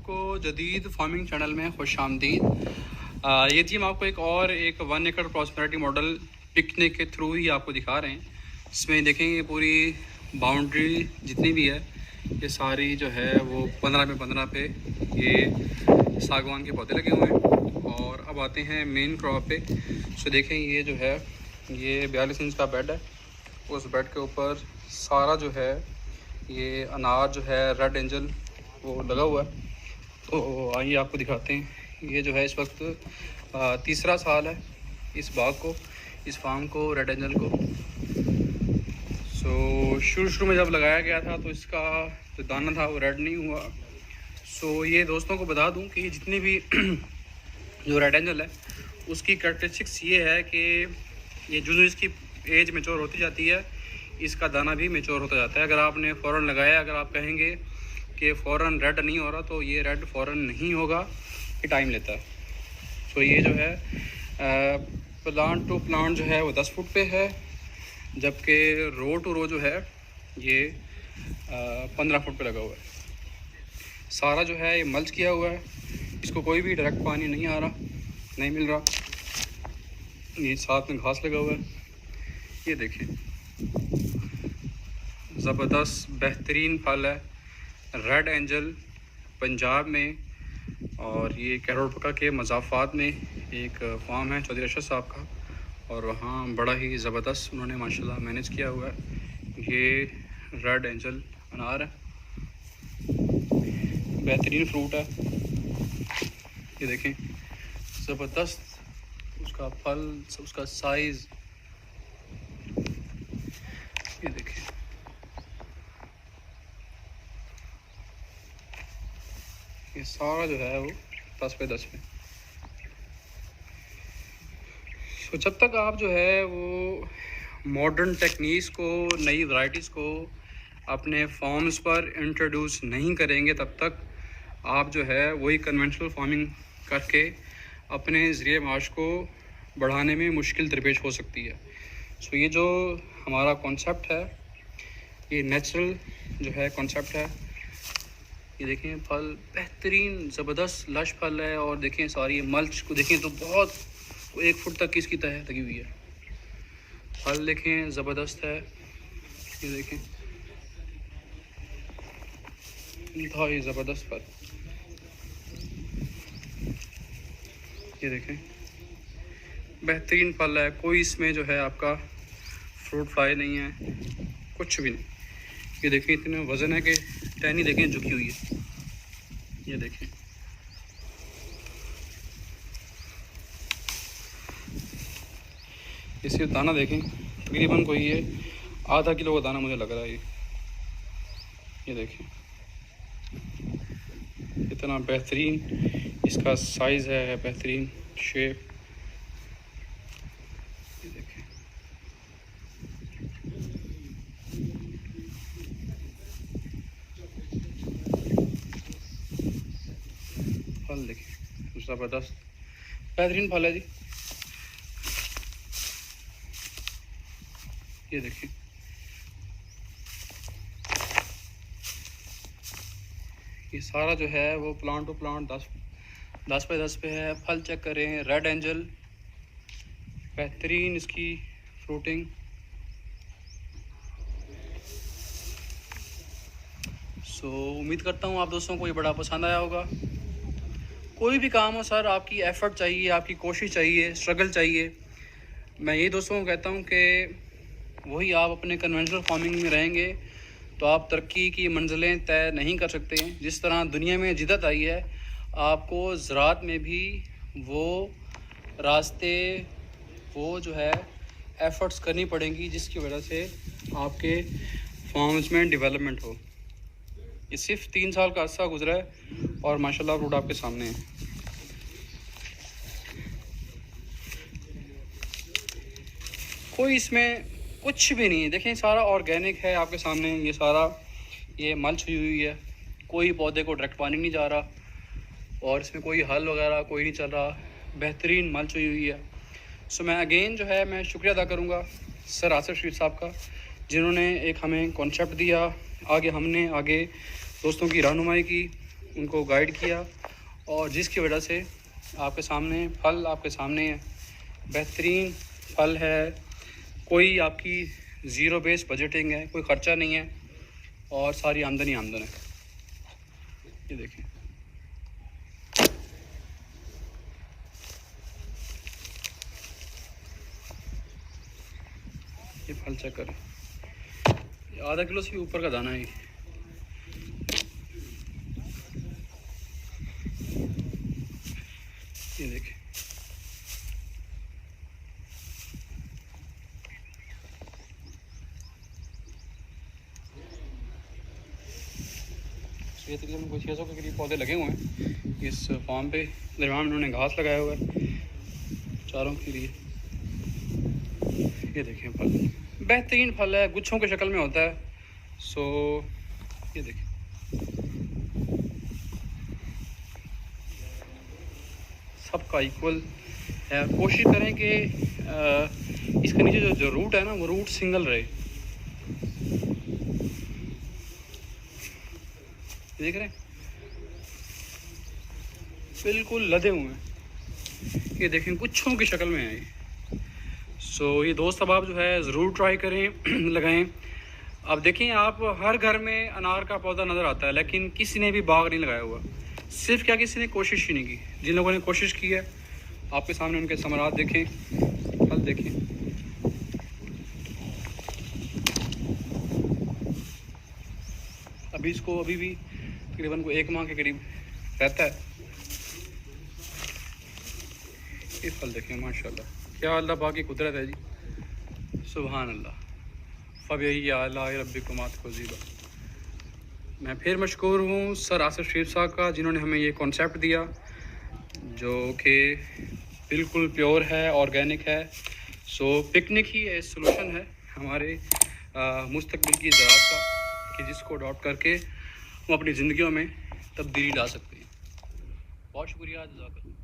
आपको जदीद farming channel में खुश आमदीद। ये जी हम आपको एक 1 एकड़ प्रॉस्पेरिटी मॉडल पिकने के थ्रू ही आपको दिखा रहे हैं। इसमें देखें ये पूरी बाउंड्री जितनी भी है ये सारी जो है वो 15 पे 15 पे ये सागवान के पौधे लगे हुए हैं। और अब आते हैं मेन क्रॉप पे। सो देखें ये जो है ये 42 इंच का बेड है। उस बेड के ऊपर सारा जो है ये अनार जो है रेड एंजल वो लगा हुआ है। तो आइए आपको दिखाते हैं। ये जो है इस वक्त तीसरा साल है इस बाग को, इस फार्म को, रेड एंजल को। सो शुरू में जब लगाया गया था तो इसका जो दाना था वो रेड नहीं हुआ। सो ये दोस्तों को बता दूं कि जितनी भी जो रेड एंजल है उसकी कैरेक्टरिस्टिक्स ये है कि ये जो इसकी एज मेच्योर होती जाती है इसका दाना भी मेच्योर होता जाता है। अगर आपने फ़ौरन लगाया, अगर आप कहेंगे कि फ़ौरन रेड नहीं हो रहा तो ये रेड फ़ौरन नहीं होगा, ये टाइम लेता है। तो ये जो है प्लांट टू प्लांट जो है वो 10 फुट पे है, जबकि रो टू रो जो है ये 15 फुट पे लगा हुआ है। सारा जो है ये मल्च किया हुआ है, इसको कोई भी डायरेक्ट पानी नहीं आ रहा, नहीं मिल रहा। ये साथ में घास लगा हुआ है। ये देखिए ज़बरदस्त बेहतरीन फल है रेड एंजल पंजाब में। और ये कैरोलपका के मज़ाफ़ात में एक फार्म है चौधरी अरशद साहब का, और वहाँ बड़ा ही ज़बरदस्त उन्होंने माशाल्लाह मैनेज किया हुआ है। ये रेड एंजल अनार है, बेहतरीन फ्रूट है। ये देखें ज़बरदस्त उसका फल, उसका साइज़। ये देखें ये सारा जो है वो 10 पे 10 पे। तो जब तक आप जो है वो मॉडर्न टेक्निक्स को, नई वैरायटीज़ को अपने फार्म्स पर इंट्रोड्यूस नहीं करेंगे तब तक आप जो है वही कन्वेंशनल फार्मिंग करके अपने ज़रिए माश को बढ़ाने में मुश्किल दरपेश हो सकती है। सो ये जो हमारा कॉन्सेप्ट है ये नेचुरल जो है कॉन्सेप्ट है। ये देखें फल बेहतरीन ज़बरदस्त लश फल है। और देखें सारी मल्च को देखें तो बहुत 1 फुट तक की इसकी तह लगी हुई है। फल देखें ज़बरदस्त है। ये देखें इंतहाई ज़बरदस्त फल। ये देखें बेहतरीन फल है, कोई इसमें जो है आपका फ्रूट फ्लाई नहीं है, कुछ भी नहीं। ये देखें इतने वज़न है कि टहनी देखें झुकी हुई है। ये देखें इसके दाना देखें, तकरीबन कोई ये आधा किलो का दाना मुझे लग रहा है। ये देखें इतना बेहतरीन इसका साइज़ है, बेहतरीन शेप। ये देखें फल देखें ज़बरदस्त बेहतरीन फल है जी। ये देखें ये सारा जो है वो प्लांट टू प्लांट 10 पे 10 पे है। फल चेक करें, रेड एंजल बेहतरीन इसकी फ्रूटिंग। सो उम्मीद करता हूँ आप दोस्तों को ये बड़ा पसंद आया होगा। कोई भी काम हो सर, आपकी एफ़र्ट चाहिए, आपकी कोशिश चाहिए, स्ट्रगल चाहिए। मैं यही दोस्तों को कहता हूँ कि वही आप अपने कन्वेंशनल फार्मिंग में रहेंगे तो आप तरक्की की मंजिलें तय नहीं कर सकते। जिस तरह दुनिया में जिद्दत आई है, आपको ज़राअत में भी वो रास्ते, वो जो है एफ़र्ट्स करनी पड़ेंगी जिसकी वजह से आपके फार्म्स में डेवलपमेंट हो। ये सिर्फ 3 साल का अरसा गुजरा है और माशाल्लाह फ्रूट आपके सामने है। कोई इसमें कुछ भी नहीं है, देखें सारा ऑर्गेनिक है आपके सामने। ये सारा ये मल्च हुई है, कोई पौधे को डायरेक्ट पानी नहीं जा रहा और इसमें कोई हल वगैरह कोई नहीं चल रहा, बेहतरीन मल्च हुई है। सो मैं अगेन जो है मैं शुक्रिया अदा करूँगा सर आसिफ शरीफ साहब का, जिन्होंने एक हमें कॉन्सेप्ट दिया। आगे हमने दोस्तों की रहनुमाई की उनको गाइड किया, और जिसकी वजह से आपके सामने फल आपके सामने है, बेहतरीन फल है। कोई आपकी ज़ीरो बेस बजटिंग है, कोई ख़र्चा नहीं है, और सारी आमदनी आमदन है। ये देखें, ये फल चेक करें, आधा किलो से भी ऊपर का दाना है। ये देखें, ये तकरीबन कुछ 600 के करीब पौधे लगे हुए हैं इस फार्म पे। दरम्यान उन्होंने घास लगाया हुआ है चारों के लिए। ये देखें, फल बेहतरीन फल है, गुच्छों की शक्ल में होता है। सो ये देखें, सबका इक्वल है। कोशिश करें कि इसके नीचे जो रूट है ना, वो रूट सिंगल रहे। देख रहे हैं, बिल्कुल लदे हुए हैं। ये देखें, गुच्छों की शक्ल में है ये। सो ये दोस्त अब आप जो है ज़रूर ट्राई करें, लगाएं। अब देखें, आप हर घर में अनार का पौधा नज़र आता है, लेकिन किसी ने भी बाग नहीं लगाया हुआ। सिर्फ क्या, किसी ने कोशिश ही नहीं की। जिन लोगों ने कोशिश की है, आपके सामने उनके समरात देखें, फल देखें। अभी इसको अभी भी तकरीबन को 1 माह के करीब रहता है। ये फल देखें, माशाल्लाह, क्या अल्लाह पाक की कुदरत है जी, सुभान अल्लाह। फ़बी आला रब्बिकुमात फ़ज़ीबा। मैं फिर मशकूर हूँ सर आसिफ शरीफ साहब का, जिन्होंने हमें ये कॉन्सेप्ट दिया, जो कि बिल्कुल प्योर है, ऑर्गेनिक है। सो पिकनिक ही एक सलूशन है हमारे मुस्तकबिल की ज़राअत का, कि जिसको अडॉप्ट करके हम अपनी ज़िंदगियों में तब्दीली ला सकते हैं। बहुत शुक्रिया, जज़ाकल्लाह।